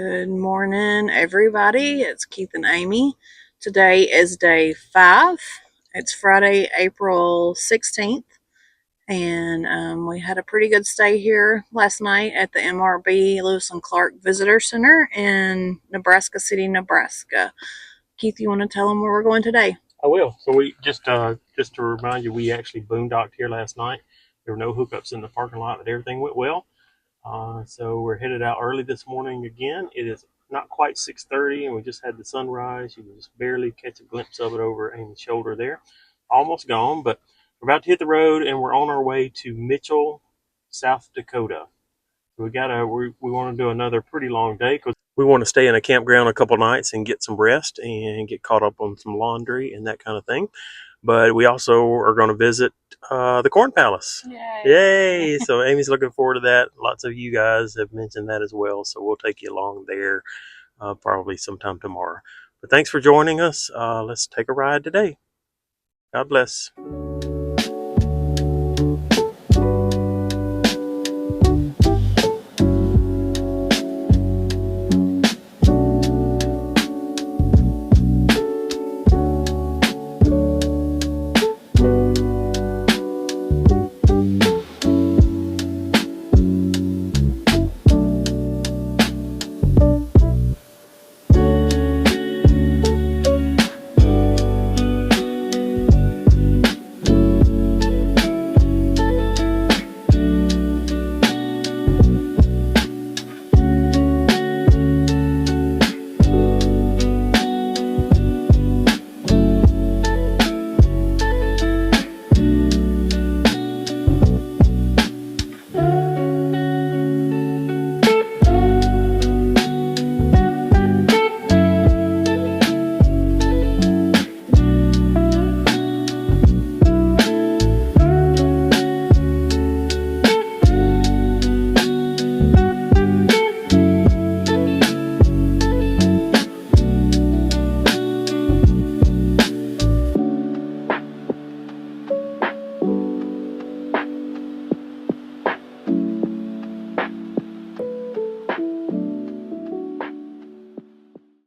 Good morning, everybody. It's Keith and Amy. Today is day 5. It's Friday, April 16th, and we had a pretty good stay here last night at the MRB Lewis and Clark Visitor Center in Nebraska City, Nebraska. Keith, you want to tell them where we're going today? I will. So we just to remind you, we actually boondocked here last night. There were no hookups in the parking lot, but everything went well. So we're headed out early this morning again. It is not quite 6:30, and we just had the sunrise. You can just barely catch a glimpse of it over Amy's shoulder there. Almost gone, but we're about to hit the road, and we're on our way to Mitchell, South Dakota. We want to do another pretty long day because we want to stay in a campground a couple nights and get some rest and get caught up on some laundry and that kind of thing. But we also are going to visit the Corn Palace. Yay! So Amy's looking forward to that. Lots of you guys have mentioned that as well. So we'll take you along there probably sometime tomorrow. But thanks for joining us. Let's take a ride today. God bless.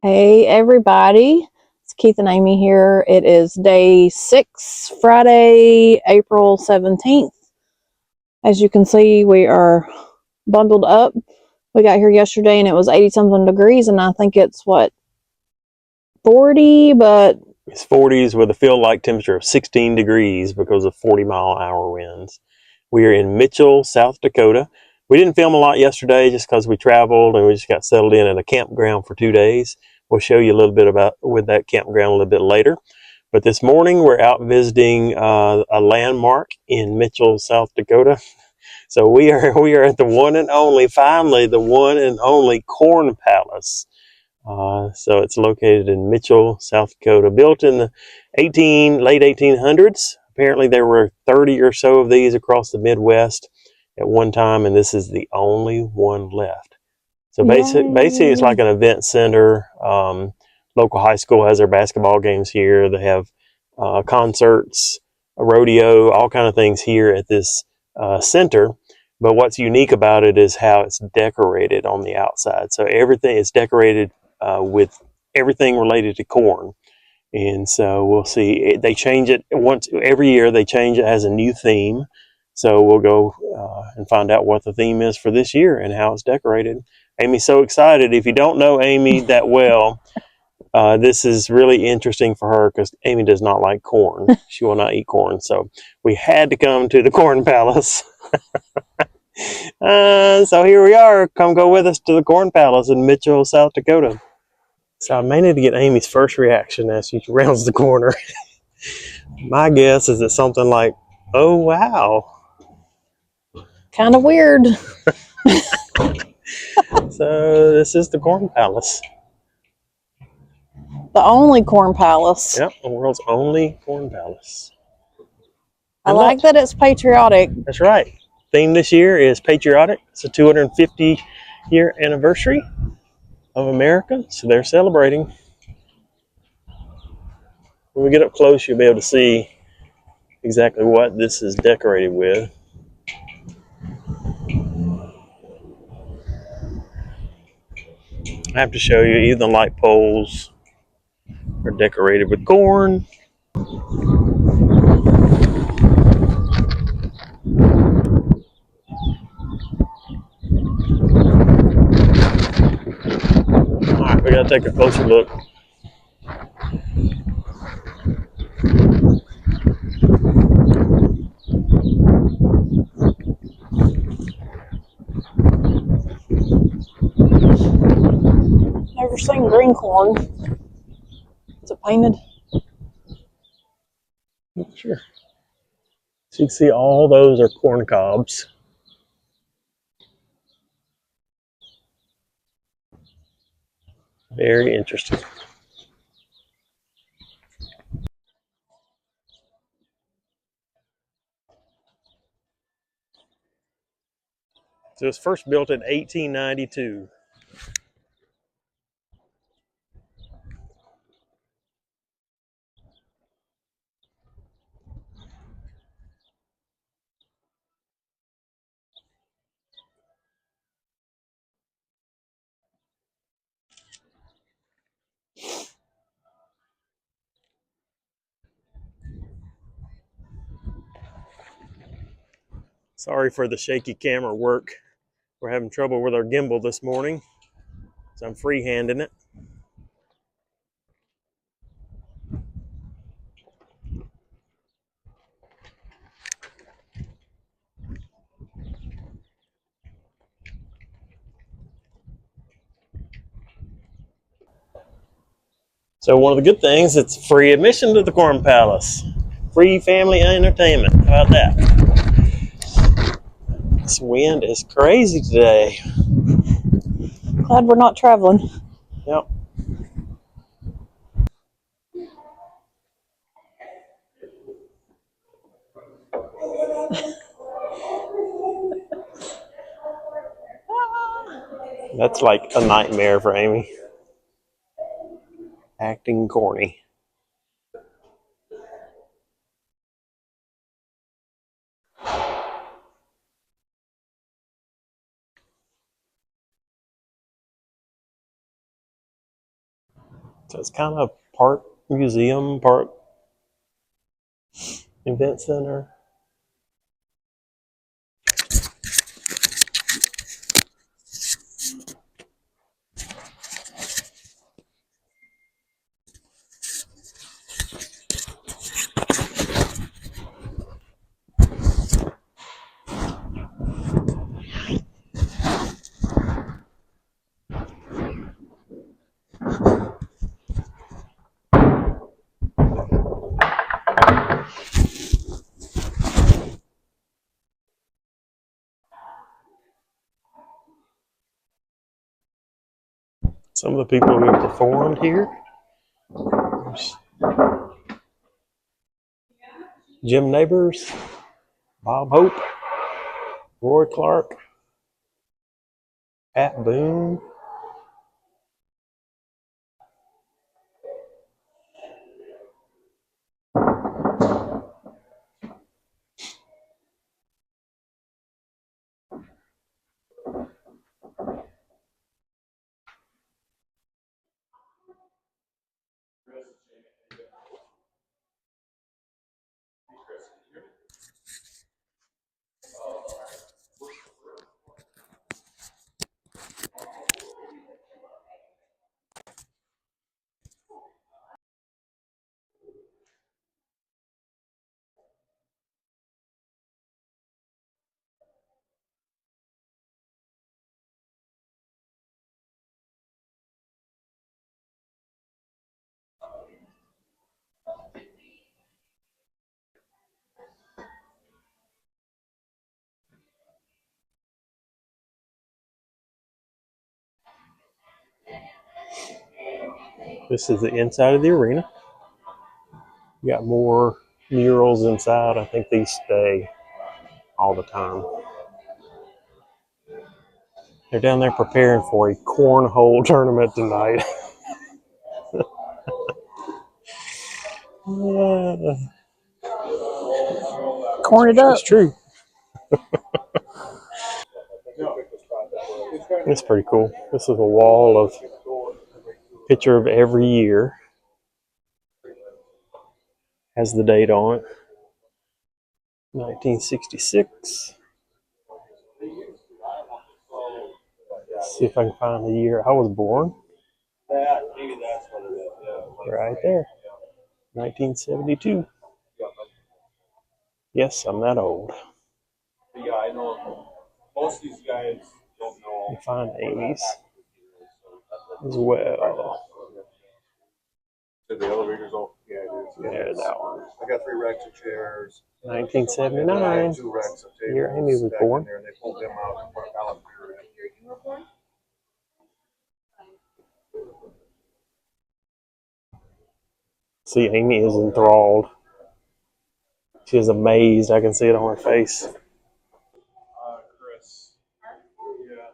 Hey, everybody. It's Keith and Amy here. It is day 6, Friday, April 17th. As you can see, we are bundled up. We got here yesterday and it was 80-something degrees, and I think it's, 40, but... It's 40s with a feel-like temperature of 16 degrees because of 40-mile-an-hour winds. We are in Mitchell, South Dakota. We didn't film a lot yesterday just because we traveled and we just got settled in at a campground for 2 days. We'll show you a little bit about with that campground a little bit later. But this morning we're out visiting a landmark in Mitchell, South Dakota. So we are at the one and only, finally, the one and only Corn Palace. So it's located in Mitchell, South Dakota, built in the late 1800s. Apparently there were 30 or so of these across the Midwest at one time, and this is the only one left. So basically it's like an event center. Local high school has their basketball games here. They have concerts, a rodeo, all kind of things here at this center. But what's unique about it is how it's decorated on the outside. So everything is decorated with everything related to corn. And so we'll see. They change it once every year. They change it, has a new theme. So we'll go and find out what the theme is for this year and how it's decorated. Amy's so excited. If you don't know Amy that well, this is really interesting for her because Amy does not like corn. She will not eat corn. So we had to come to the Corn Palace. So here we are. Come go with us to the Corn Palace in Mitchell, South Dakota. So I may need to get Amy's first reaction as she rounds the corner. My guess is it's something like, oh, wow. Kind of weird. So this is the Corn Palace. The only Corn Palace. Yep, the world's only Corn Palace. I like that it's patriotic. That's right. Theme this year is patriotic. It's a 250-year anniversary of America, so they're celebrating. When we get up close, you'll be able to see exactly what this is decorated with. I have to show you, even the light poles are decorated with corn. Alright, we gotta take a closer look. Never seen green corn. Is it painted? Sure. So you can see all those are corn cobs. Very interesting. So it was first built in 1892. Sorry for the shaky camera work. We're having trouble with our gimbal this morning, so I'm freehanding it. So one of the good things, it's free admission to the Corn Palace. Free family entertainment. How about that? This wind is crazy today. Glad we're not traveling. Yep. That's like a nightmare for Amy. Acting corny. So it's kind of part museum, part event center. Some of the people who performed here. Jim Neighbors, Bob Hope, Roy Clark, Pat Boone. This is the inside of the arena. You got more murals inside. I think these stay all the time. They're down there preparing for a cornhole tournament tonight. Corn it up. It's true. It's pretty cool. This is a wall of Picture of every year. Has the date on it. 1966. Let's see if I can find the year I was born. Right there. 1972. Yes, I'm that old. Yeah, I know. Most of these guys don't know. You find Amy's as well. The elevator's off. Yeah, it is. Yeah, that one. I got 3 racks of chairs. 1979. 2 racks of tables. Year Amy was born. There, and they pulled them out and put Allen Beer in. Your uniform? See, Amy is enthralled. She is amazed. I can see it on her face. Chris. Yeah.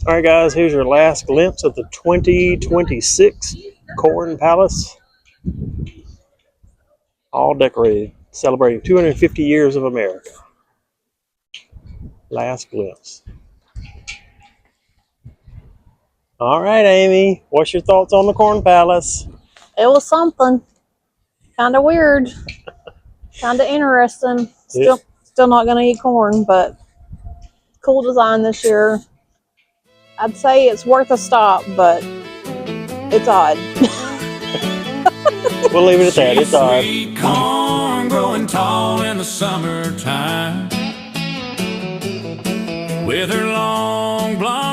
All right, guys, here's your last glimpse of the 2026 Corn Palace. All decorated, celebrating 250 years of America. Last glimpse. All right, Amy, what's your thoughts on the Corn Palace? It was something. Kind of weird. Kind of interesting. Still not going to eat corn, but cool design this year. I'd say it's worth a stop, but it's odd. We'll leave it at that. It's odd. Sweet corn growing tall in the summertime, with her long blonde